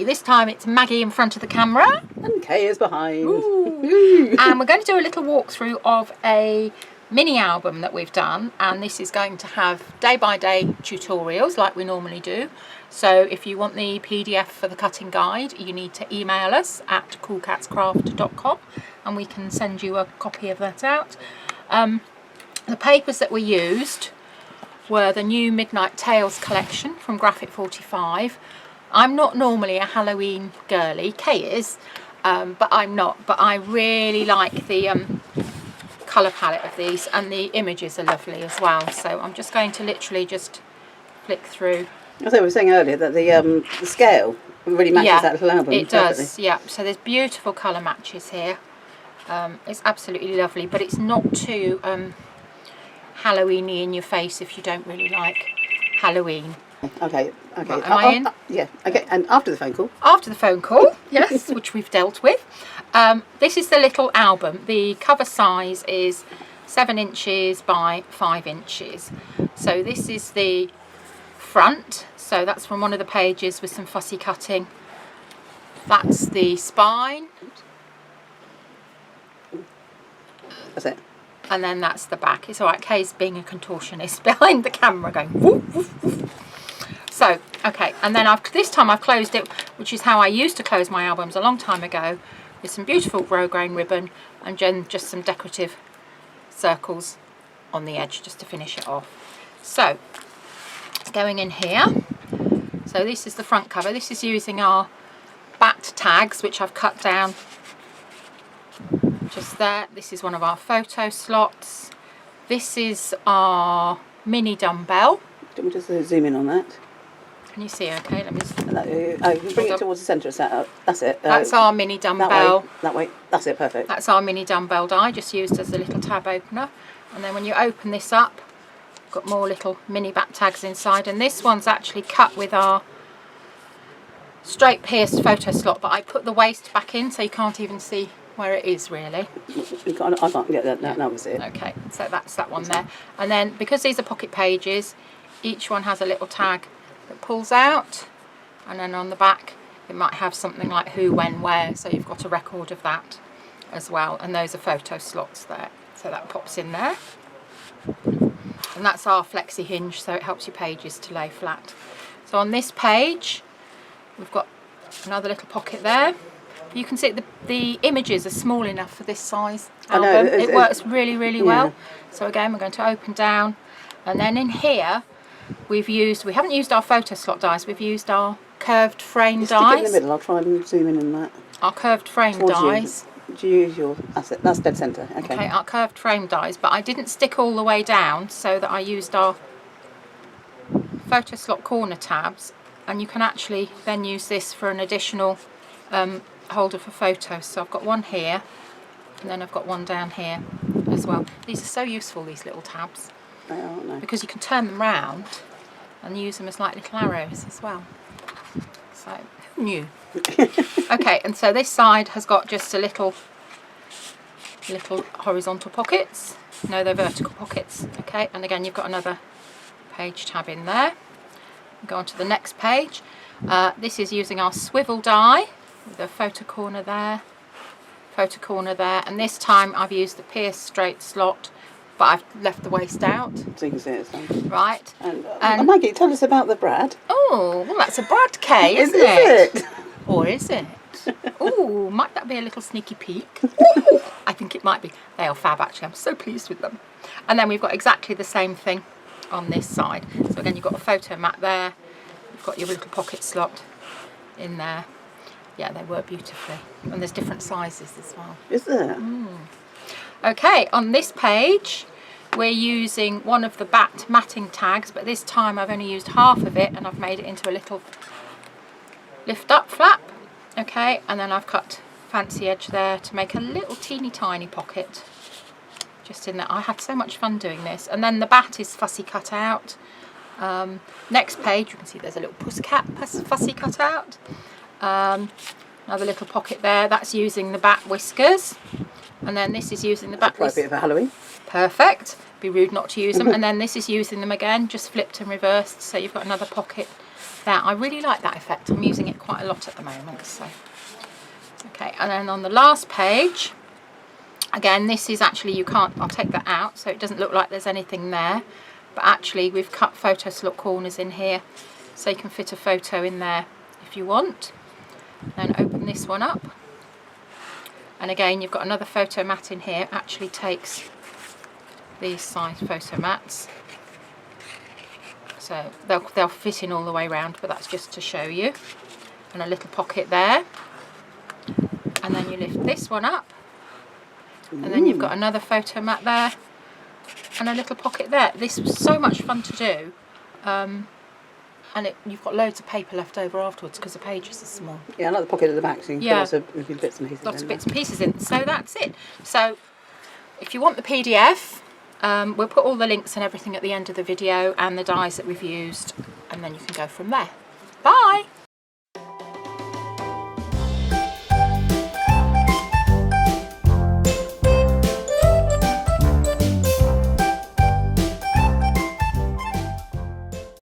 this time it's Maggie in front of the camera. And Kay is behind. And we're going to do a little walkthrough of a mini album that we've done, and this is going to have day-by-day tutorials like we normally do. So if you want the PDF for the cutting guide, you need to email us at CoolkatzCraft.com and we can send you a copy of that out. The papers that we used were the new Midnight Tales collection from Graphic 45. I'm not normally a Halloween girly, Kay is, but I'm not. But I really like the colour palette of these, and the images are lovely as well. So I'm just going to literally just flick through. I think we were saying earlier that the scale really matches that little album. It does, yeah. So there's beautiful colour matches here. It's absolutely lovely, but it's not too Halloween-y in your face if you don't really like Halloween. Okay. Right, am I in? Yeah, okay. And after the phone call? After the phone call, yes, which we've dealt with. This is the little album. The cover size is 7 inches by 5 inches. So this is the front. So that's from one of the pages with some fussy cutting. That's the spine. That's it. And then that's the back. It's all right, Kay's being a contortionist behind the camera going woof, woof, woof. So, okay, and then this time I've closed it, which is how I used to close my albums a long time ago, with some beautiful grosgrain ribbon and then just some decorative circles on the edge just to finish it off. So, it's going in here. So this is the front cover. This is using our bat tags, which I've cut down just there. This is one of our photo slots. This is our mini dumbbell. Do we just zoom in on that? Can you see okay? Let me just... you bring it towards the centre. That's it. That's our mini dumbbell. That way. That's it, perfect. That's our mini dumbbell die, just used as a little tab opener. And then when you open this up, got more little mini bat tags inside. And this one's actually cut with our straight pierced photo slot, but I put the waist back in so you can't even see where it is really. I can't get that. That was it. Okay, so that's that one there. And then because these are pocket pages, each one has a little tag that pulls out, and then on the back it might have something like who, when, where, so you've got a record of that as well. And those are photo slots there, so that pops in there. And that's our flexi hinge, so it helps your pages to lay flat. So on this page we've got another little pocket there. You can see the images are small enough for this size album. I know, it works really well. So again, we're going to open down, and then in here we haven't used our photo slot dies, we've used our curved frame dies. Stick it in the middle, I'll try and zoom in on that. Our curved frame dies. Do you use your, that's dead centre, okay. Okay, our curved frame dies, but I didn't stick all the way down, so that I used our photo slot corner tabs, and you can actually then use this for an additional holder for photos. So I've got one here, and then I've got one down here as well. These are so useful, these little tabs. They are, aren't they? Because you can turn them round and use them as like little arrows as well. So, who knew? Okay, and so this side has got just a little horizontal pockets. No, they're vertical pockets. Okay, and again you've got another page tab in there. Go on to the next page. This is using our swivel die with a photo corner there, and this time I've used the pierced straight slot, but I've left the waist out. So you can see it. Right. And Maggie, tell us about the Brad. Oh, well that's a Brad K, isn't it? Or is it? Oh, might that be a little sneaky peek? Ooh, I think it might be. They are fab actually, I'm so pleased with them. And then we've got exactly the same thing on this side. So again, you've got a photo mat there, you've got your little pocket slot in there. Yeah, they work beautifully, and there's different sizes as well. Is there? Okay, on this page we're using one of the bat matting tags, but this time I've only used half of it and I've made it into a little lift up flap. Okay, and then I've cut fancy edge there to make a little teeny tiny pocket just in there. I had so much fun doing this. And then the bat is fussy cut out. Next page you can see there's a little pussycat fussy cut out. Another little pocket there, that's using the bat whiskers, and then this is using the bat whiskers. Quite a bit for Halloween. Perfect, be rude not to use them. And then this is using them again, just flipped and reversed, so you've got another pocket that. I really like that effect. I'm using it quite a lot at the moment. So, okay, and then on the last page, again, this is actually, you can't, I'll take that out so it doesn't look like there's anything there, but actually we've cut photo slot corners in here so you can fit a photo in there if you want. Then open this one up, and again you've got another photo mat in here. It actually takes these size photo mats, so they'll fit in all the way around, but that's just to show you. And a little pocket there, and then you lift this one up, and then you've got another photo mat there and a little pocket there. This was so much fun to do, and you've got loads of paper left over afterwards because the pages are small. Yeah, I like the pocket at the back, so you can put lots of bits and pieces in. Lots of bits and pieces in. So that's it. So if you want the PDF, we'll put all the links and everything at the end of the video, and the dies that we've used, and then you can go from there. Bye!